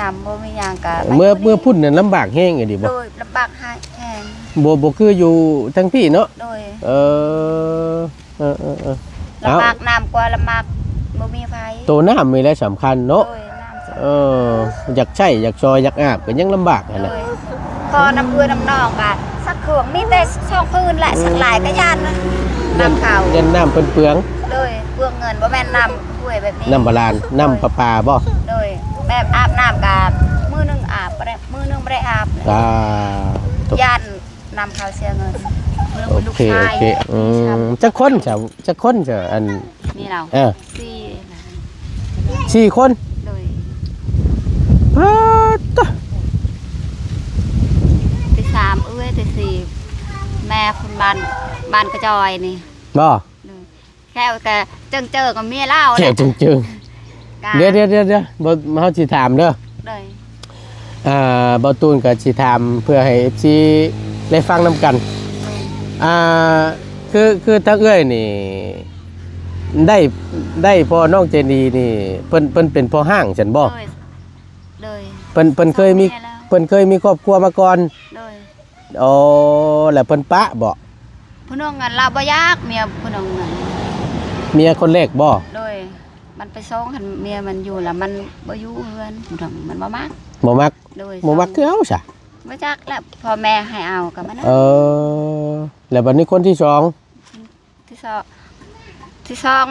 น้ำบ่มีหยังกะเมื่อพุ่นนั่นลำบากแห้งไงดิบ่โดยลำบากแห้งบ่คืออยู่ทั้งพี่เนาะโดยเออลำบากน้ำกว่าลำบากบ่มีไฟตัวน้ำมีและสำคัญเนาะโดยน้ำอยากใช้อยากซอยอยากอาบก็ยังลำบากนะพอน้ำเพื่อน้ำนองกะสักเครื่องมีแต่ช่องพื้นแหละสักหลายก็ย่านน้ำขาวเล่นน้ำเปลืองโดยเปลืองเงินบ่แม่นน้ำห้วยแบบนี้น้ำบาดาลน้ำประปาบ่โดยแบบอาบน้ำกะมื้อนึงอาบบ่ได้มื้อนึงบ่ได้อาบย่านน้ำขาวเสียเงินโอเคจักคนจะอันนี่เรา4 คนโดยที่3ที่4แม่คุณบ้านกระจอยนี่บ่แค่แต่เจอกับเมียเล่าแค่จึงเดี๋ยวบ่เฮาสิถามเด้อบ่ตูนก็สิถามเพื่อให้ FC ได้ฟังนำกันคือทั้งเอ้ยนี่ได้พอน้องเจนีนี่เพิ่นเป็นพ่อห้างฉันบ่เลยเพิ่นเคยมีครอบครัวมาก่อนเลยอ๋อแล้วเพิ่นปะบ่ผู้น้องกันเราบ่ยากเมียผู้น้องนั่นเมียคนแรกบ่โดยมันไปส่งคันเมียมันอยู่แล้วมันบ่อยู่เฮือนผู้น้องมันบ่มักโดยบ่มักคือเอาซะบ่จักแล้วพ่อแม่ให้เอาก็มันแล้วบัดนี้คนที่2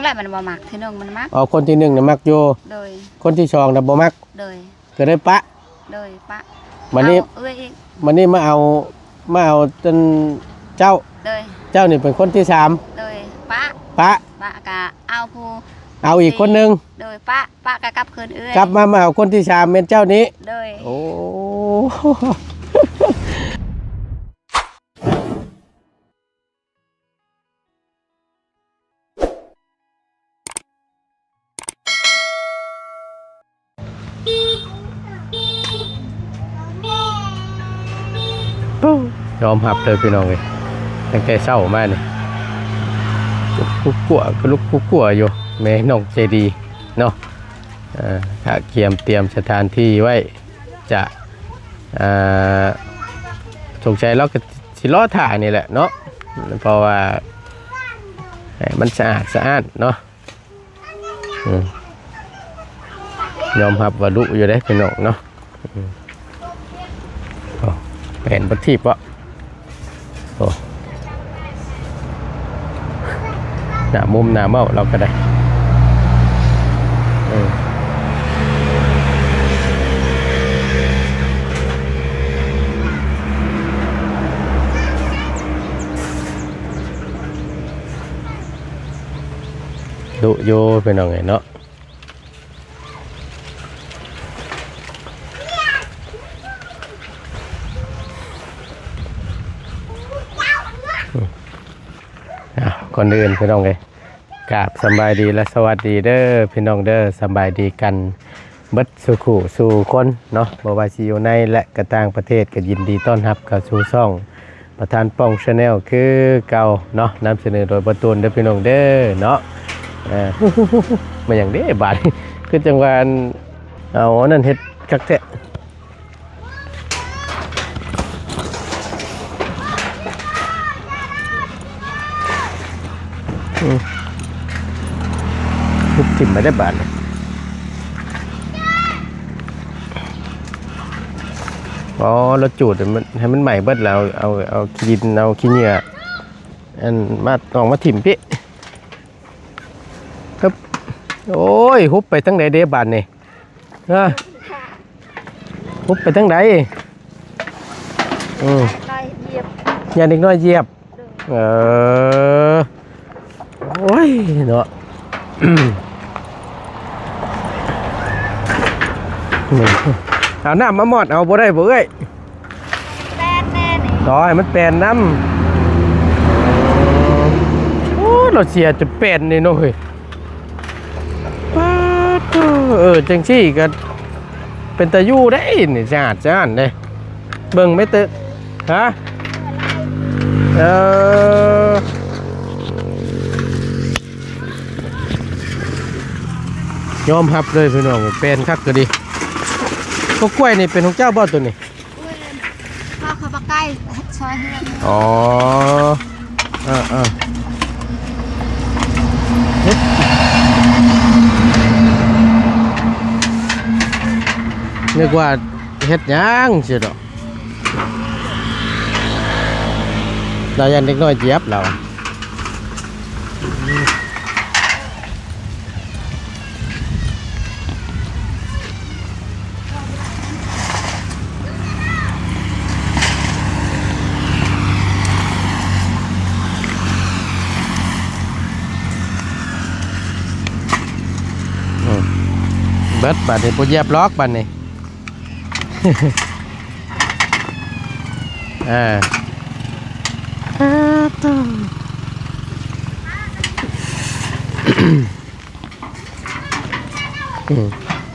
แล้วมันบ่มักที่1มันมักคนที่1น่ะมักอยู่โดยคนที่2น่ะบ่มักโดยก็ได้ปะโดยปะวันนี้มาเอาจนเจ้านี่เป็นคนที่3โดยปะก็เอาอีกคนนึงโดยปะก็กลับคืนกลับมาเอาคนที่3เป็นเจ้านี้โดยโอ้ยอมหับเลยพี่น้องเลยตั้งแต่เศร้ามาเนี่ยกุ๊กกัวอยู่แม่น้องใจดีเนาะถ้าเตรียมสถานที่ไว้จะสงสัยเราก็สิล้อถ่ายนี่แหละเนาะเพราะว่ามันสะอาดเนาะยอมหับว่าดุอยู่ได้พี่น้องเนาะเป็นบัตรทีปะโอ้หน้ามุมหน้าเมาเราก็ได้ดุโยเป็นยังไงเนาะก่อนอื่นพี่น้องเลยกราบสบายดีและสวัสดีเด้อพี่น้องเด้อสบายดีกันเบิดสู่คนเนาะบ่ว่าสิอยู่ในและกระต่างประเทศก็ยินดีต้อนรับเข้าสู่ช่องประธานป้องชาแนลคือเก่าเนาะนำเสนอโดยประตูนเด้อพี่น้องเด้อเนาะมาอย่างนี้บาดคือจังหวะเอานั่นเฮ็ดคักแท้ทุกถิ่มไม่ได้บาทเลยเราจูดมันให้มันใหม่เบิดแล้วเอาขี้เหงื่ออันมาถิ่มพี่ครับโอ้ยฮุบไปทั้งไหนเดบานนี่ฮุบไปทั้งไหนอย่าเด็กน้อยเหยียบโอ้ยเนาะเอาน้ำมาหมดเอาบ่ได้บ่เอ้ยแปนแน่นี่ต่อให้มันแปนน้ำโอ้เราเสียจะแปนนี่เนาะเฮ้ยจังซี่ก็เป็นตะยู่ได้นี่จ้าเลยเบิ่งไม่ตึกฮะยอมรับเลยพี่น้องเป็นคักก็ดี ก็กล้วยนี่เป็นของเจ้าบ่ตัวนี้ อุ้ยพ่อเขาปากไก่ซอยเฮือน อ๋อนึกว่าเฮ็ดหยังสิดอกเรายันเด็กน้อยเจี๊ยบเราเบิดบัดนี้บ่เหยียบล็อกบัดนี้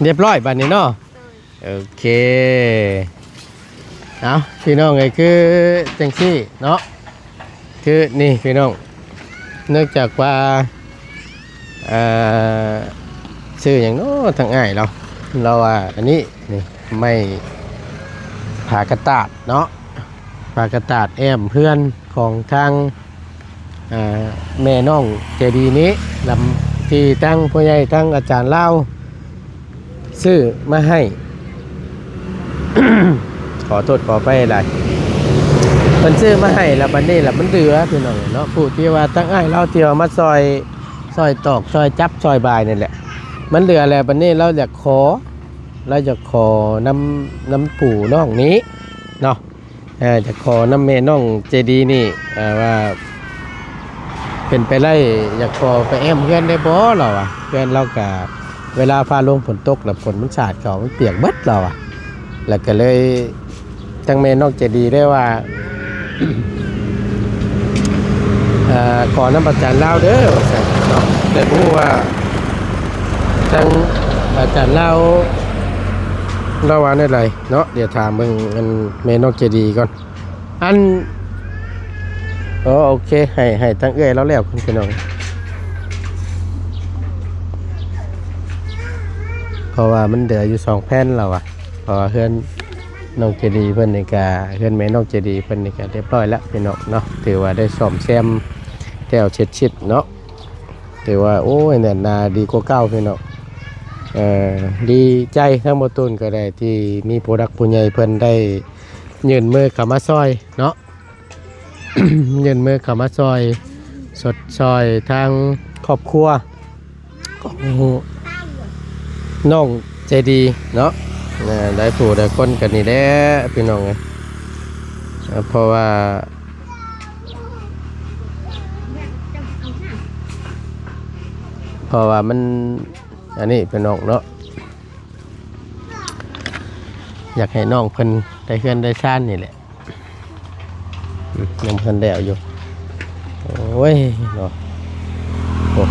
เรียบร้อยบัดนี้เนาะโอเคเอาพี่น้องไงคือจังซี่เนาะคือนี่พี่น้องเนื่องจากว่าซื้ออย่างโน้ทางง่ายเราอันนี้นี่ไม่ผ่ากระตาดเนาะผ่ากระตาดแอมเพื่อนของทางแม่น้องเจดีนี้ลำที่ตั้งพ่อใหญ่ตั้งอาจารย์เล่าซื้อมาให้ ขอโทษขอไปอะไรมันซื้อมาให้แล้วบัดนี้แล้วมันเหลือพี่น้องเนาะผู้ที่ว่าตั้งอ้ายเล่าเที่ยวมาซอยตอกซอยจับซอยบายนี่แหละมันเหลือแล้วบัดนี้เราอยากขอน้ำปู่น้องนี้เนาะจะขอน้ำแม่น้องเจดีนี่ว่าเป็นไปได้อยากขอไปแอมเพื่อนได้บ่เราอ่ะเพื่อนเรากะเวลาฟ้าลงฝนตกแล้วฝนมันสาดเขามันเปียกเบิดเราอ่ะแล้วก็เลยจังแม่น้องเจดีได้ว่า ขอน้ำประจานเล่าเด้อเนาะแต่รู้ว่าจังอาจารย์เล่าว่าได้ไรเนาะเดี๋ยวถามมึงอันแม่น้องเจดีก่อนอันโอเคให้ตั้งเอ้ยแล้วแล้วคุณพี่น้องเพราะว่ามันเดืออยู่2แผ่นเราอ่ะเพราะเพื่อนน้องเจดีเพิ่นนี่ก็เพื่อนแม่น้องเจดีเพิ่นนี่ก็เรียบร้อยแล้วพี่น้องเนาะถือว่าได้ซ่อมแซมแก้วเช็ดชิดเนาะถือว่าโอ้ยเนี่ยนาดีกว่าเก่าพี่น้องดีใจทั้งหมดต้นก็ได้ที่มีผู้รักผู้ใหญ่เพิ่นได้ยืนมือเข้ามาซอยเนาะ ยืนมือเข้ามาซอยสดซอยทางครอบครัวของน้องใจดีเนาะได้ผู้ได้คนกันนี่แหละพี่น้องไงเพราะว่ามันอันนี้เป็นน้องเนาะอยากให้น้องเพิ่นได้เพื่อนได้ชาตินี่แหละยังเพิ่นได้เอาอยู่โอ้ยเนาะโอ้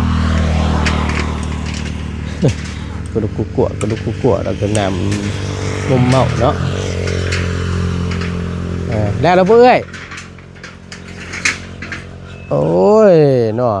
กระดูกกัวแล้วก็น้ำนมเมาเนาะแล้วเราเบื่อโอ้ยเนาะ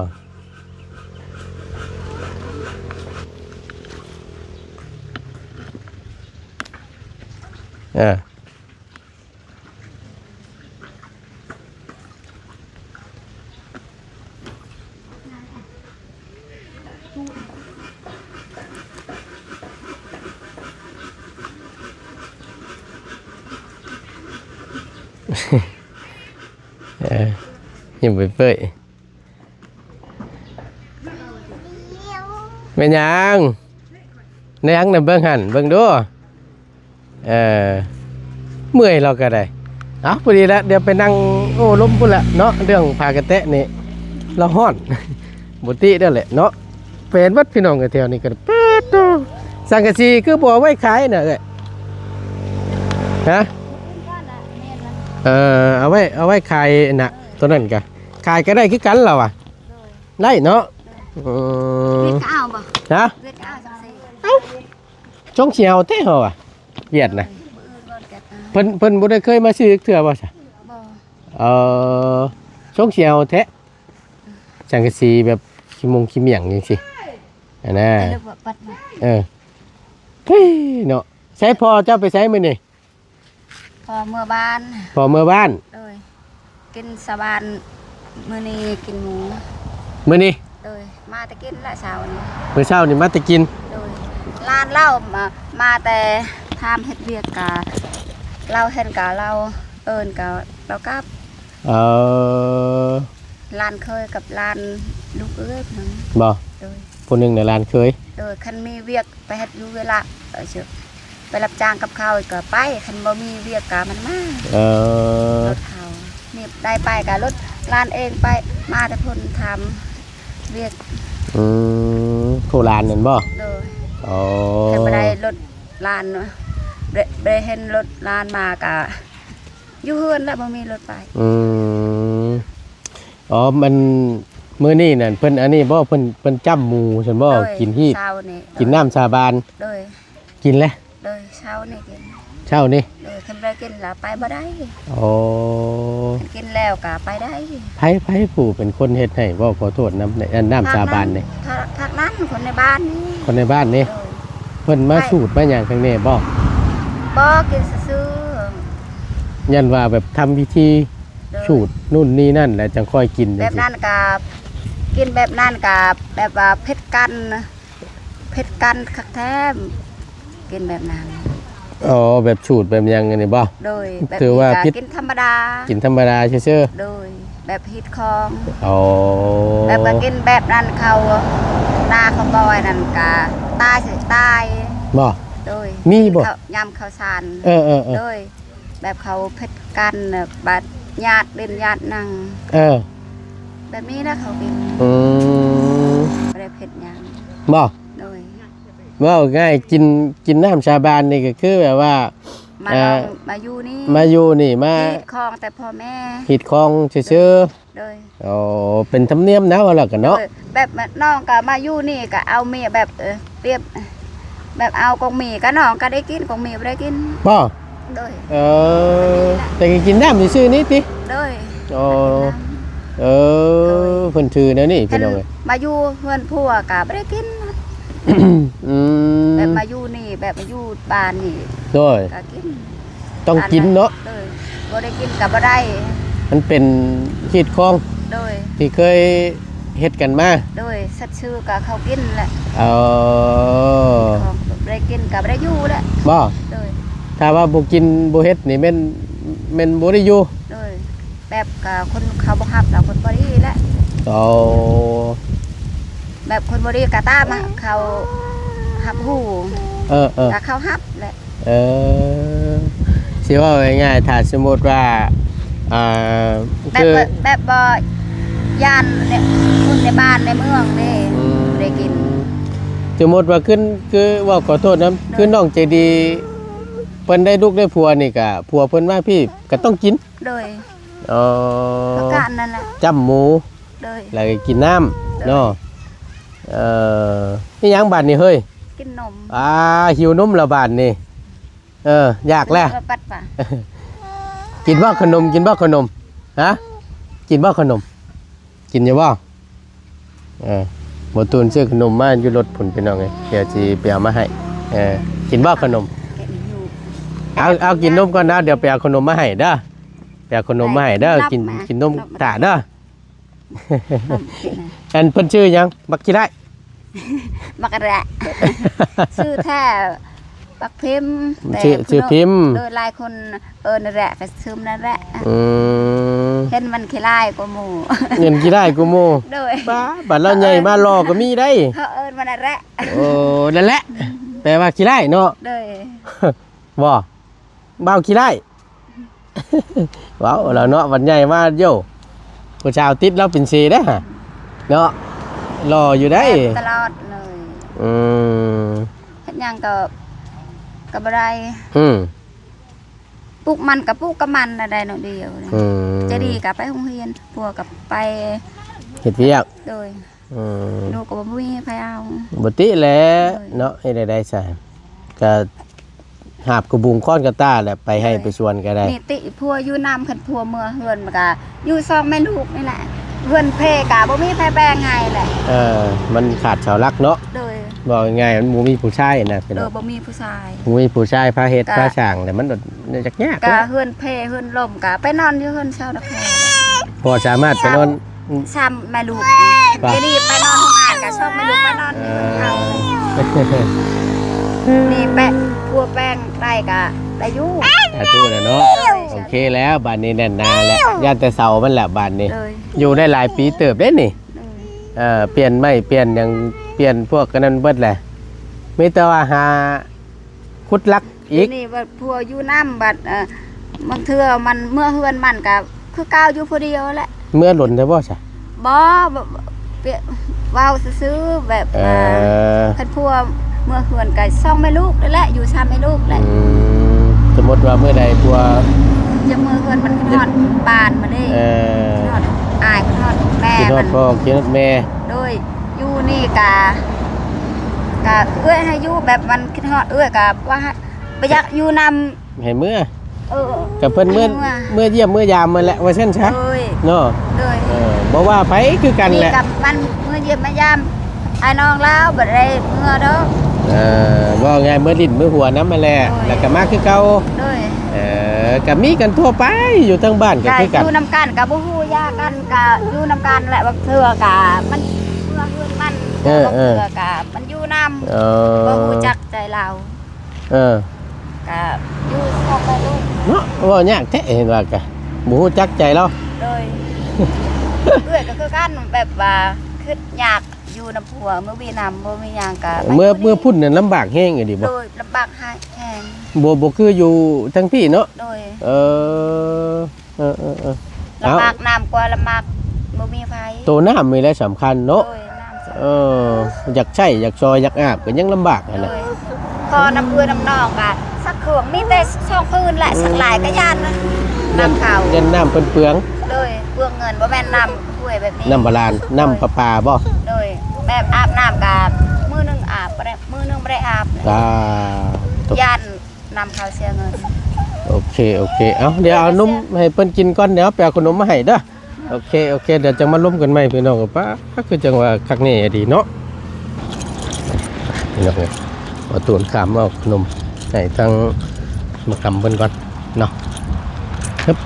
ยิ้มไปเปื่อยแม่ยังในยังน่ะเบิ่งหันเบิ่งดูเมื่อยเราก็ได้เอาพอดีแล้วเดี๋ยวไปนั่งโอ้ล้มพุ่นละเนาะเรื่องพากระแตะนี่เราฮ้อนบุตรีได้แหละเนาะเป็นวัดพี่น้องกันแถวนี้กันป๊าดสังกะสีคือบ่ไว้ขายน่ะเอ้ยฮะเอาไว้ขายน่ะตัวนั้นกะขายก็ได้คือกันเราอ่ะได้เนาะเวียดก็เอาบ่ ฮะ เวียดก็เอาจังซี่ จงเชียวเต้เหรอวะเวียดนะเพิ่นบ่ได้เคยมาซื้อเถื่อบ่ซะ บ่ จงเชียวแท้จังกะสีแบบขี้มงขี้เมี่ยงจังซี่อันน่ะเฮ้ยเนาะ ใช้พอเจ้าไปใช้มื้อนี่ พอเมื่อบ้าน พอเมื่อบ้าน เลยกินสบานมื้อนี้กินหมู มื้อนี้ เลยมาแต่กินละเช้านี้ มื้อเช้านี่มาแต่กิน เลยร้านเหล้ามาแต่ทำเฮ็ดเวียกกะเราเห็นกะเราเอิ้นกะเรากลับ เออ ร้านเคยกับร้านลูกเอ้ยนั่น บ่ เลย ผู้หนึงในร้านเคย คันมีเวียกไปเฮ็ดอยู่เวลาเชื่อไปรับจ้างกับเขาก็ไปคันบ่มีเวียกกะมันมา เออ รถเขานี่ได้ไปกะรถร้านเองไปมาแต่เพิ่นทำเวียก ผู้ร้านนั่นบ่ เลย อ๋อ แต่บ่ได้รถร้านเนาะได้เห็นรถร้านมากะอยู่เฮือนแล้วบ่มีรถไป อ๋อมันมื้อนี้นั่นเพิ่นอันนี้บ่เพิ่นจ้ำหมูซั่นบ่ เลย กินฮีด เช้านี่ กินน้ำสาบาน เลย กินแล้ว เลยเช้านี่กิน เช้านี่ เลยคันบ่ได้กินแล้วไปบ่ได้ อ๋อ คันกินแล้วก็ไปได้ ไผผู้เป็นคนเฮ็ดให้บ่ขอโทษน้ำในอันน้ำสาบานนี่ ทางนั้นคนในบ้านนี่ คนในบ้านนี่ เลย เพิ่นมาสูตรมาหยังข้างนี้บ่ บ่กินซื่อ ยันว่าแบบทำพิธี ๆเลย สูตรนู่นนี่นั่นแล้วจังค่อยกิน แบ จัง บ ซี่ นั้นกับกินแบบนั้นกับแบบว่าเผ็ดกันคักแท้กินแบบนั้น อ๋อแบบสูตรแบบหยังอันนี้บ่ โดยแบบ ถือว่า นี้ พิษ ก็กินธรรมดา กินธรรมดาซื่อ โดยแบบฮิตคอง ๆอ๋อ แบบว่ากินแบบนั้นเขาหน้าเขาบอยนั่นกะตายสิตาย บ่ โดย มีบ่ เขายำข้าวสาร เออ โดยแบบเขาเผ็ดกันบัดญาติเล่นญาตินั่ง เออ แบบนี้นะเขากิน อืม ไม่ได้เผ็ดหยัง บ่ โดย ว่าง่ายกินน้ำชาบานนี่ก็คือแบบว่า มาลองมาอยู่นี่ มาอยู่นี่มา ฮิตคองแต่พ่อแม่ หิดคลองซื่อ โดย ๆอ๋อเป็นธรรมเนียมนะว่าล่ะกันเนาะ โดยแบบน้องก็มาอยู่นี่ก็เอาเมียแบบเปรียบแบบเอากองหมีก็น้องก็ได้กินกองหมีไม่ได้กิน บ่ โดย เออแต่ก็กินน้ำซื่อๆนี่ติ โดย อ๋อเออเพิ่นถือแนวนี้พี่น้องเอ้ย มาอยู่เพื่อนผัวก็ไม่ได้กิน อืม แบบมาอยู่นี่แบบมาอยู่บ้านนี่ โดย ก็กิน ต้องกินเนาะ โดยบ่ได้กินก็บ่ได้ มันเป็นหิดคลอง โดย ที่เคยเฮ็ดกันมา โดยสัตว์ชื่อก็เขากินแหละ เออ ของบ่ได้กินก็บ่ได้อยู่แหละ บ่ โดย ถ้าว่าบ่กินบ่เฮ็ดนี่แม่นบ่ได้อยู่ โดยแบบก็คนเขาบ่ฮับแล้วคนบ่ดีแหละ อ๋อ แบบคนบ่ดีก็ตามอะเขาฮับฮู้ เออ ก็เขาฮับแหละ เออสิว่าง่ายๆถ้าสมมุติว่าอ่า แบบ คือ แบบบ่ย่านเนี่ยคนในบ้านในเมืองนี่ อืม บ่ได้กิน สมมุติว่าขึ้นคือว่าขอโทษนะคือน้องใจดีเพิ่นได้ลูกได้ผัวนี่ก็ผัวเพิ่นมาพี่ก็ต้องกิน โดย อ๋อ ประการนั่นแหละ จ้ำหมู โดย แล้วก็กินน้ำเนาะนี่หยังบาดนี่เฮ้ย กินนม หิวนมและบาดนี่อยากแล้ว ปัดป่ะ กินบ่ขนมฮะกินบ่ขนมกินอยู่บ่บ่ตูนซื้อขนมมาอยู่รถพุ่นพี่น้องเอ้ยเดี๋ยวสิไปเอามาให้กินบ่ขนม กินอยู่ เอากินนมก่อนนะเดี๋ยวไปเอาขนมมาให้เด้อไปเอาขนมมาให้เด้อกินนมตาเด้อ นมกินนะ อันเพิ่นชื่อหยังบักขี้ได้ มักกะแระชื่อแท้ปักพิมพ์แต่ ชื่อพิมพ์ โดยหลายคนนั่นแหละก็ชื่อนั่นแหละ อืม เห็นมันขี้ลายกว่าหมู่ เงินขี้ได้กูโม โดย บ้าบัดเราใหญ่มารอก็มีได้ เขามันนั่นแหละ โอ้นั่นแหละแปลว่าขี้ได้เนาะ โดย บ่เบาขี้ได้ ว้าวเราเนาะวันใหญ่มาโยผู้ชาวติดเราเป็นเซได้อฮะเนาะรออยู่ได้ แบบตลอดเลย อืม เห็นยังก็บ่ได้ อืม ปลูกมันกับปลูกกับมันอะไรหน่อยเดียวนะ อืม จะดีกับไปโรงเรียนพัวกับไป เฮ็ดเวียก โดย อืม ลูกก็บ่มีใครเอา บ่ติแหละเนาะเฮ็ดได้ซะก็หาบกระบุงค้อนกระต้าแหละไปให้ไปชวนก็ได้ นี่ติพัวอยู่น้ำขันพัวเมื่อเฮือนมันก็อยู่ซองแม่ลูกนี่แหละเฮือนเพกะบ่มีไผแบ่งให้แหละ มันขาดเสาหลักเนาะ โดย บอกง่ายๆมันบ่มีผู้ชายนะพี่น้อง บ่มีผู้ชาย บ่มีผู้ชายพาเฮ็ดพาสร้างแต่มันจักยาก กะเฮือนเพเฮือนลมกะไปนอนอยู่เฮือนชาวนาแพ พอสามารถไปนอน ซ้ำแม่ลูกเดี๋ยวนี้ไปนอนห้องงานกะชอบแม่ลูกไปนอนอยู่เฮานี่แปะพัวแป้งได้กะได้อยู่ อาตู้น่ะเนาะโอเคแล้วบ้านนี้แน่นนาแล้วย่านแต่เสามันแหละบ้านนี้ เลย อยู่ได้หลายปีเติบได้นี่เปลี่ยนไม่เปลี่ยนอย่างเปลี่ยนพวกกันนั้นเบิดแหละมีแต่ว่าหาคุดลักอีก นี่บัดพัวอยู่น้ำบัดบางเทื่อมันเมื่อเฮือนมันกะคือก้าวอยู่ผู้เดียวแหละ เมื่อหล่นได้บ่ซะ บ่เปียว้าวซื้อๆแบบคันพัวเมื่อเฮือนกะซ่องแม่ลูกนั่นแหละอยู่ซ้ำแม่ลูกแหละ สมมติว่าเมื่อใดพัว จะเมื่อเฮือนมันทอดบานมาได้ทอดอายทอดแม่ กินฮอ มั ด น พ่อกินฮอดแม่ โดยอยู่นี่กะเอื้อยให้อยู่แบบมันคิดฮอดเอื้อยกะว่าไปอยากอยู่นำ ให้เมื่อ กับ เพิ่นเมื่อเยี่ยมเมื่อยามมาแหละว่าซั่นซะ โดย เนาะ โดย บ่ว่าไผคือกันแหละ กับมันเมื่อเยี่ยมมายามไอ้น้องแล้วบ่ได้เมื่อเด้อ ว่าไงเมื่อลิ้นเมื่อหัวน้ำมาแหละแล้วก็มาคือเก่า โดย ก็มีกันทั่วไปอยู่ทั้งบ้านก็คือกัน อยู่นำกันกับบ่ฮู้ยากันก็อยู่นำกันแหละบักเทื่อกะมันเมื่อเฮือนมันบักเทื่อกะมันอยู่นำบ่ฮู้จักใจเรากะอยู่สองกับลูก เนาะว่ายากแท้เห็นว่าก็บ่ฮู้จักใจเรา เลยเอื้อยก็คือกันแบบว่าคืออยากอยู่นำผัวเมื่อมีนำบ่มีหยังกะ เมื่อพุ่นน่ะลำบากแฮงอยู่ดิบ่ โดยลำบากแฮง บ่คืออยู่ทั้งพี่เนาะ โดย เอา ลำบากน้ำกว่าลำบากบ่มีไฟ ตัวน้ำมีแลสำคัญเนาะ โดยน้ำ อยากใช้อยากซอยอยากอาบก็ยังลำบากนั่น โด แหละ ยพอน้ำเอื้อน้ำนองกะสักเครื่องมีแต่ช่องพื้นแหละสักหลายก็ย่านนะน้ำเข้า ยันน้ำเปลือง เลยเปลืองเงินบ่แม่นน้ำถ้วยแบบนี้ น้ำบาลานน้ำประปาบ่ โดยแบบอาบน้ำกะมื้อนึงอาบบ่ได้มื้อนึงบ่ได้อาบ ตา ย่านน้ำเข้าเสียเงิน โอเคเอาเดี๋ยวเอานมให้เพิ่นกินก่อนเดี๋ยวไปเอาขนมมาให้เด้อโอเคเดี๋ยวจะมาล้มกันใหม่พี่น้องป้าคือจังว่าคักนี่ดีเนาะพี่น้องเอาตูนขามเอาขนมให้ทั้งมากำเพิ่นก่อนเนาะครับ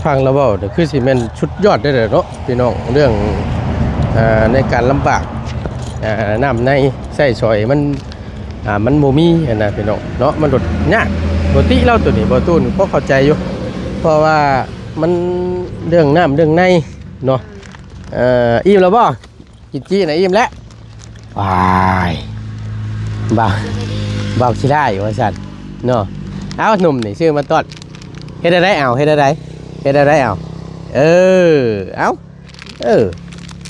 ฟังแล้วเว้าเดี๋ยวคือสิแม่นชุดยอดได้เลยเนาะพี่น้องเรื่องในการลำบากน้ำในใส่ซอยมันโมมี่นะพี่น้องเนาะมันหลดยากปกติเราตัวนี้บ่ตูนพอเข้าใจอยู่เพราะว่ามันเรื่องน้ำเรื่องในเนาะอิ่มแล้วบ่กินจี้นะอิ่มแล้ววายบ่าวสิได้ว่าซั่นเนาะเอาหนุ่มนี่ชื่อมาต้อนเฮ็ดได้เอาเอา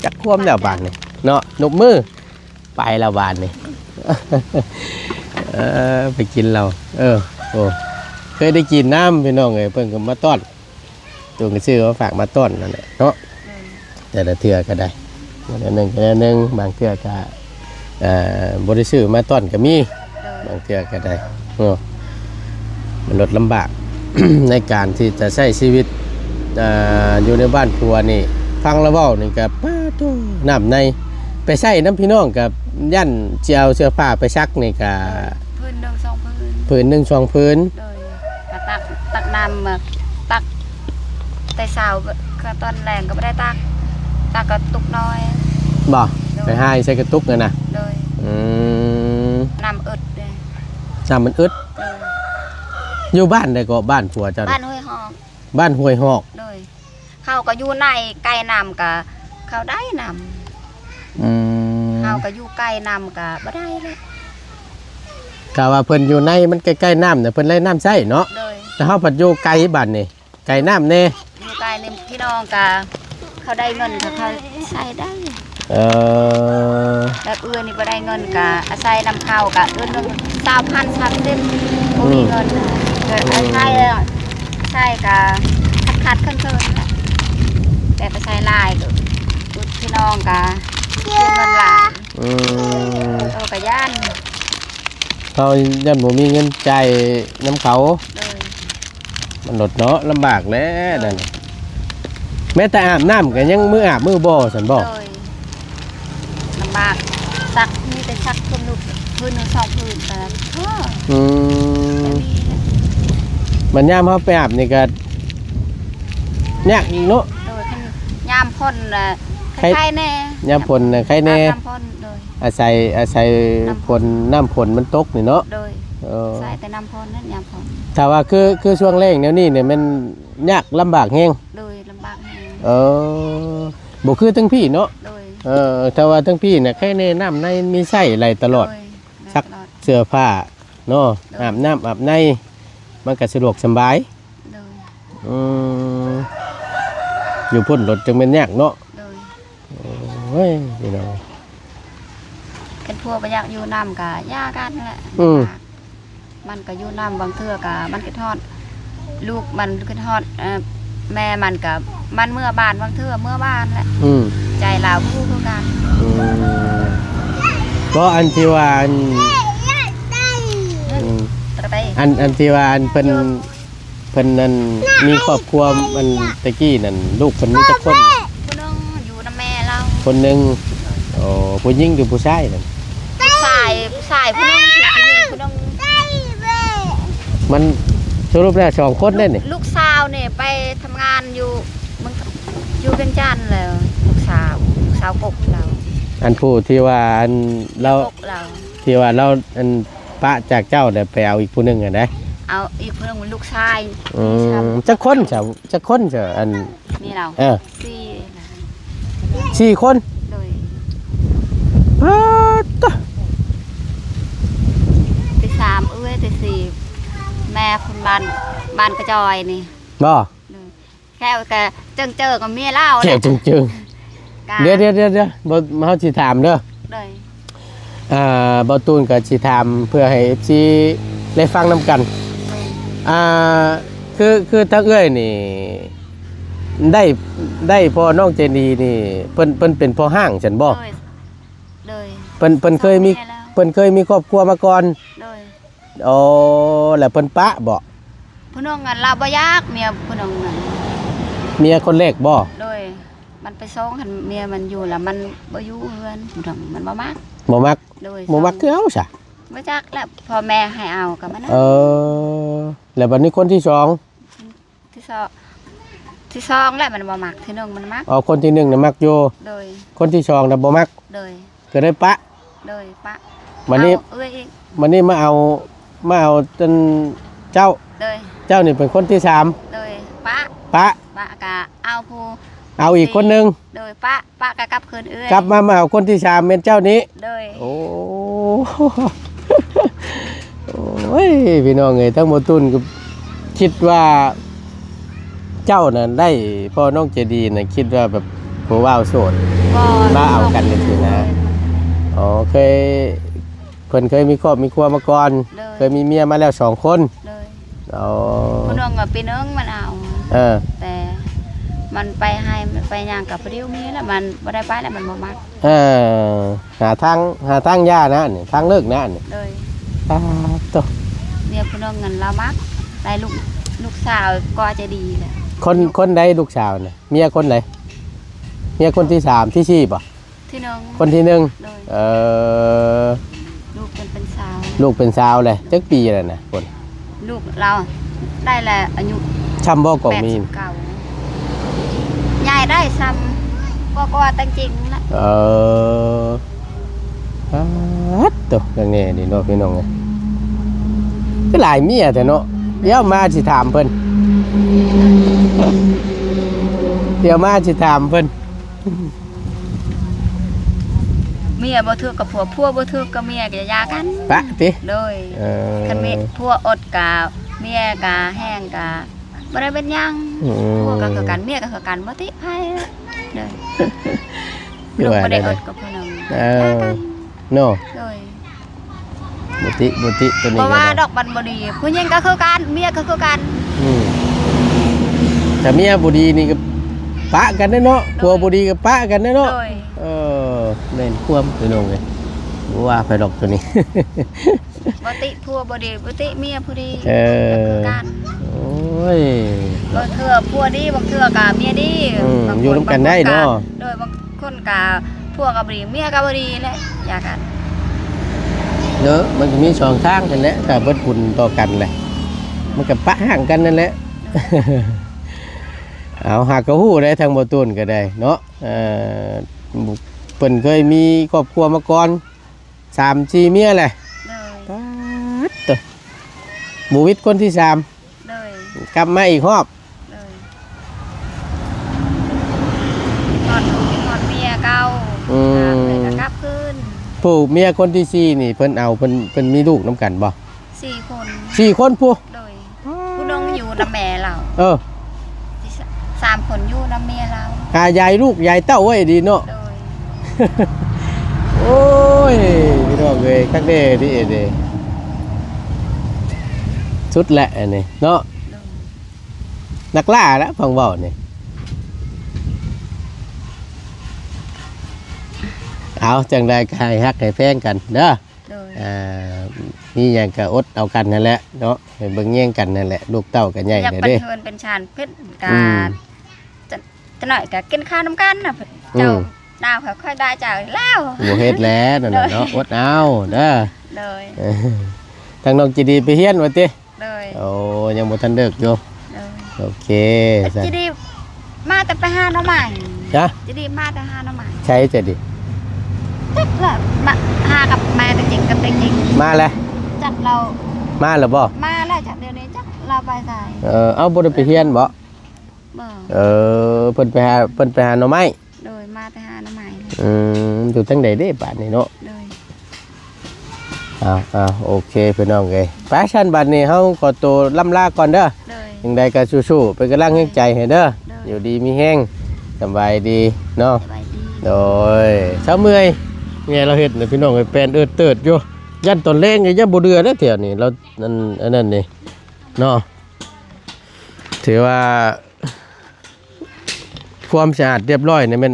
จักควมแล้วบาดนี่เนาะนกมือไปแล้วบาดนี่ ไปกินเราโอ้เคยได้กินน้ำพี่น้องเพิ่นก็มาต้อนตัวก็ซื้อมาฝากมาต้อนนั่นแหละเนาะแต่ละเทื่อก็ได้อันนึงบางเทื่อก็บ่ได้ซื้อมาต้อนก็มีบางเทื่อก็ได้มันลดลำบาก ในการที่จะใช้ชีวิตอยู่ในบ้านครัวนี่ฟังแล้วเว้านี่ก็ป้าตัวน้ำในไปใส่น้ำพี่น้องกับยันเจียวเสื้อผ้าไปซักนี่ก็พื้นหนึ่งสองพื้น ผืนหนึ่งสองผืน เลยตักน้ำมาตักแต่สาวก็ตอนแรงก็ไม่ได้ตักก็ตุกน้อย บ่ไปให้ใส่กระตุกเลยนะ เลยน้ำอึดเลย น้ำมันอึดอยู่บ้านใดก็บ้านผัวเจ้า บ้านห้วยหอก บ้านห้วยหอก เลยเขาก็อยู่ในไก่น้ำก็เขาได้น้ำเขาก็อยู่ไก่น้ำก็ไม่ได้เลย กะว่าเพิ่นอยู่ในมันใกล้ๆน้ำเนี่ยเพิ่นไล่น้ำใส่เนาะ เลย แต่เฮาปัดอยู่ไกลบ้านนี่ไกลน้ำแน่ อยู่ไก่ในพี่น้องก็เขาได้เงินเขาใช้ได้แบบนี่ไม่ได้เงินก็อาศัยนำเข้าก็นึง3,000 30มีเงินเกิดอาศัยใช่ก็ขาดเครื่องแต่ไปใช้ลายก็พี่น้องก็เงินหลายก็ย่าน เขายันบ่มีเงินจ่ายน้ำเขา เลย มันลดเนาะลำบากแล้วนั่น แม้แต่อาบน้ำก็ยังมืออาบมือบ่ซั่นบ่ เลยลำบากซักนี่แต่ซักคนลูกพื้นหนึ่งสองพื้นแต่ก็ อืมมันยามเฮาไปอาบนี่ก็ยากอีกเนาะ โดยยามพ่นคล้ายๆแน่ ยามฝนน่ะใครแน่ ยามพ่นโดย อาศัยฝนน้ำฝนมันตกนี่เนาะ โดย เออ ใส่แต่น้ำพ่นนั่นยามพ่น ถ้าว่าคือช่วงแรกแนวนี้เนี่ยมันยากลำบากแฮง โดยลำบากแน่ เออบ่คือทั้งพี่เนาะ โดย ถ้าว่าทั้งพี่เนี่ยแค่ในน้ำในมีไส้ไหลตลอด โย ซัก ตลอด เสื้อผ้าเนาะ โดย อาบน้ำอาบในมันก็สะดวกสบาย โดย อืมอยู่พุ่นรถจังเป็นยากเนาะ โดย เฮ้ยพี่น้อง เป็นพวกไปอยากอยู่น้ำกะยากันแหละ อืม มันก็อยู่น้ำบางเทื่อกะมันก็ทอด ลูกมันก็ทอดแม่มันกับมันเมื่อบานบางเทื่อเมื่อบานแหละ อืม ใจเราคู่คือกัน อืมก็อันที่ว่าอืม ตระไป อันที่ว่าอันเพิ่นนั่นมีครอบครัวมันตะกี้นั่นลูกเพิ่นมีจักคน ผู้นึงอยู่น้ำแม่เรา คนหนึงโอ้ผู้หญิงหรือผู้ชายนั่น ผู้ชายผู้นึงผู้นึง มันสรุปแล้วสองคนได้นี่ ลูกสาวเนี่ยไปทำงานอยู่เมึงอยู่เป็นจันทน์แล้วลูกสาวกกเรา อันผู้ที่ว่าอันเรา กกเรา ที่ว่าเราอันปะจากเจ้าได้ไปเอาอีกผู้หนึงอ่ะได้ เอาอีกผู้นึงเป็นลูกชาย จักคนจักคนจะอัน นี่เรา สี่ 4 คน โดย ปาดตะ ที่สามที่สี่แม่คนบ้านกระจอยนี่ บ่ แค่แต่เจอกับเมียเล่า เขียวจึง กา ๆเดี๋ยวบ่มาเฮาสิถามเด้อ เลย บ่ตูนก็สิถามเพื่อให้ FC ได้ฟังนํกัน คือทั้งเอ้ยนี่ได้พ่อน้องเจนีนี่เพิ่นเป็นพ่อห้างฉันบ่ เลย เพิ่นเคยมีครอบครัวมาก่อน เลย อ๋อแล้วเพิ่นปะบ่ ผู้น้องกันเราบ่ยากเมียผู้น้องนั่น เมียคนแรกบ่ เลยมันไปส่งคันเมียมันอยู่แล้วมันบ่อยู่เฮือนผู้น้องมันบ่มัก บ่มัก เลย บ่มักคือเอาซะ บ่จักแล้วพ่อแม่ให้เอากับมันนะ แล้วบัดนี้คนที่สอง ที่สองแล้วมันบ่มักที่หนึงมันมัก อ๋อคนที่หนึ่งน่ะมักอยู่ เลย คนที่สองน่ะบ่มัก เลย ก็ได้ปะ เลยปะ วันนี้ เอาเอ้ยอีก วันนี้มาเอาจนเจ้า เลย เจ้านี่เป็นคนที่สาม เลยปะ ปะ กะเอาผู้ เอาอีกคนหนึง เลยปะกะกลับคืนเอ้ย กลับมาเอาคนที่สามเป็นเจ้านี้ เลย โอ้ โอ้ยพี่น้องเอ้ยทั้งหมดตุนก็คิดว่าเจ้าน่ะได้พ่อน้องเจดีน่ะคิดว่าแบบผัวว่าวโสด มาเอากันเลยสินะ อ๋อเพิ่นเคยมีครอบมีครัวมาก่อน เลย เคยมีเมียมาแล้ว2 คน เลย อ๋อ ผู้นึงอะปีนึงมันเอา เออ แต่มันไปให้มันไปย่างกับเดียวมีแล้วมันบ่ได้ไปแล้วมันบ่มัก เออหาทางย่านะนี่ทางเลิกนะนี่ เลย ตว เมียผู้นึงเงินเรามักได้ลูกสาวก็จะดีแหละ คนใดลูกสาวน่ะเมียคนไหนเมียคนที่3ที่4ป่ะ ที่นึง คนที่1 เลย เออ ลูกเป็นสาว ลูกเป็นสาวเลยจักปีแล้วนะคน ลูกเราได้แหละอายุ ช้ำบ่ก็มี 89ยายได้ซ้ำก็ตั้งจริงนะ เออตัวอย่างนี้นี่เนาะพี่น้องเอ้ยก็หลายเมียแต่เนาะเดี๋ยวมาสิถามเพิ่นเมียบ่ถือกับผัวบ่ถือกับเมียก็ยากัน ปะติ เลย คันเมียผัวอดกะเมียกะแห้งกะบ่ได้เป็นหยังผัวก็คือกันเมียก็คือกันบ่ติไผเลยลูกบ่ได้อดกับผู้นึงกัน เนาะ เลย บุติตัวนี้ บ่ ก็ ว่า ได้ ดอกบันบ่ดีผู้หญิงก็คือกันเมียก็คือกัน อืมแต่เมียบ่ดีนี่ก็ปะกันเนาะผัวบ่ดีก็ปะกันเนาะ เลย แม่นความพี่น้องเอ้ยบ่ว่าไปดอกตัวนี้ บ่ติพัวบ่ดีบ่ติเมียผู้ดี เออ กัน โอ้ย บางเทื่อพัวดีบางเทื่อก็เมียดี บางอยู่ร่วมกันได้เนาะ โดยบางคนก็พัวก็บ่ดีเมียก็บ่ดีแหละอยากกัน เนอะมันก็มีสองทางกันแหละถ้าเบิดบุญต่อกันแหละมันก็ปะห่างกันนั่นแหละ เอาหากกระหู้ได้ทางบ่ตูนก็ได้เนาะเพิ่นเคยมีครอบครัวมาก่อน3-4เมียแหละ เลย ป๊าดตัวหมู่วิทย์คนที่3 เลย กลับมาอีกรอบ เลยทอดเมียเก่าเลยก็กลับคืน ผู้เมียคนที่4นี่เพิ่นเอาเพิ่นมีลูกนํกันบ่ 4 คน 4คนผู้ โดยผู้น้องอยู่นำแม่เรา เออ ที่3 คนอยู่นำเมียเรา หายายลูกยายเต้าไว้ดีเนาะ โดย โอ้ยพี่น้องเอ้ยคักเด้ที่เด้สุดแหละอันนี้เนาะ โดย นักล่าแล้วฟังเว้านี่เอาจังได๋ก็ให้ฮักให้แพงกันเด้อ โดย มีหยังก็อดเอากันนั่นแหละเนาะให้เบิ่งแย่งกันนั่นแหละลูกเต้าก็ใหญ่ อยาก แล้ว เป็น เด้ เทินเป็นชานเพชรกาจะหน่อยก็กินข้าวน้ำกันน่ะเจ้าดาวค่อยได้จากแล้ว บ่เฮ็ดแล้วนั่นน่ะเนาะอดเอาเด้อ เลย ทางน้องจิดีไปเฮียนว่าติ เลย โอ้ยังบ่ทันเลิกอยู่ เลย โอเค จะดีมาแต่ไปหาน้องใหม่ จ้ะ จะดีมาแต่หาน้องใหม่ ใช้จะดิ จักละมาหากับแม่แต่จริงกับแต่จริง มาแล้ว จักเรา มาแล้วบ่ มาแล้วจากเดี๋ยวนี้จักเราไปใส่ เอาบ่ได้ไปเฮียนบ่ เบิ่ง เพิ่นไปหาหน่อไม้ โดยมาแต่หาน้องใหม่เลย อยู่ทางใดเด้บาดนี้เนาะ โดย โอเคพี่น้องเอ้ยไปชั้นบัดนี้เฮาขอตัวล่ำลาก่อนเด้อ โดย จังใดก็สู้ๆเป็นกำลังใจให้เด้อ ได้ อยู่ดีมีแห้งสบายดีเนาะ สบายดี โดยเช้าเมื่อยไงเราเห็นน่ะพี่น้องไอ้แปลนเติดอยู่ยันตอนแรงไงยันบ่เดือเด้อแถวนี้เราอันนั้นนี่เนาะถือว่าความสะอาดเรียบร้อยเนี่ยมัน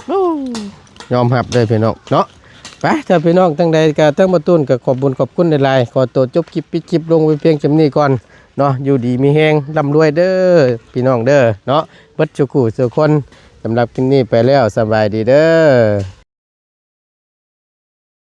โอ้ยอมรับเลยพี่น้องเนาะไปถ้าพี่น้องตั้งใดก็ตั้งมาตุ้นก็ขอบบุญขอบคุณในไลน์ขอตัวจบคลิปปิดคลิปลงไว้เพียงจำนี้ก่อนเนาะอยู่ดีมีแห้งร่ำรวยเด้อพี่น้องเด้อเนาะเบิดสุขุสุคนสำหรับคลิปนี้ไปแล้วสบายดีเด้อ